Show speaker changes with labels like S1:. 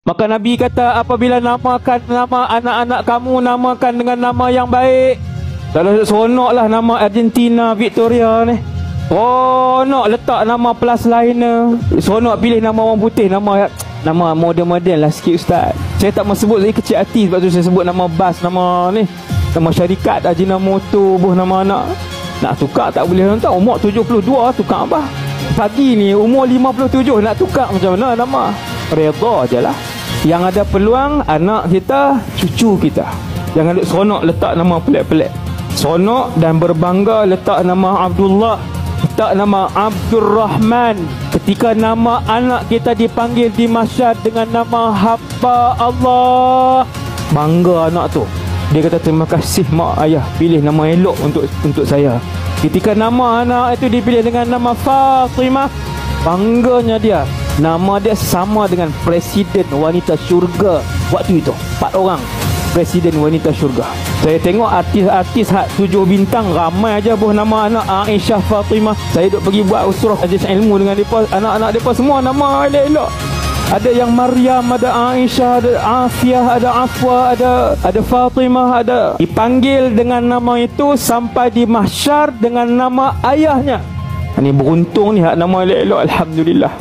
S1: Maka Nabi kata, apabila namakan nama anak-anak kamu, namakan dengan nama yang baik. Kalau seronoklah nama Argentina Victoria ni. Seronok letak nama plus lainnya. Seronok pilih nama orang putih, nama modern-modern lah sikit ustaz. Saya tak mau sebut, saya kecil hati sebab tu saya sebut nama bas, nama ni, nama syarikat, Ajinomoto, buh nama anak. Nak tukar tak boleh tuan. Umur 72 tukar apa? Pagi ni umur 57 nak tukar macam mana nama? Redha je lah. Yang ada peluang anak kita, cucu kita. Jangan duk seronok letak nama pelik-pelik. Seronok dan berbangga letak nama Abdullah, letak nama Abdul Rahman. Ketika nama anak kita dipanggil di mahsyar dengan nama hamba Allah, bangga anak tu. Dia kata, terima kasih mak ayah pilih nama elok untuk saya. Ketika nama anak itu dipilih dengan nama Fatimah, bangganya dia. Nama dia sama dengan Presiden Wanita Syurga waktu itu. 4 orang Presiden Wanita Syurga. Saya tengok artis-artis 7 bintang ramai aja buh nama anak Aisyah Fatimah. Saya duk pergi buat usrah majlis ilmu dengan depa, anak-anak depa semua nama elok-elok. Ada yang Maryam, ada Aisyah, ada Afiah, ada Afwa, ada Fatimah, ada. Dipanggil dengan nama itu sampai di mahsyar dengan nama ayahnya. Ini beruntung ni hak nama elok-elok, alhamdulillah.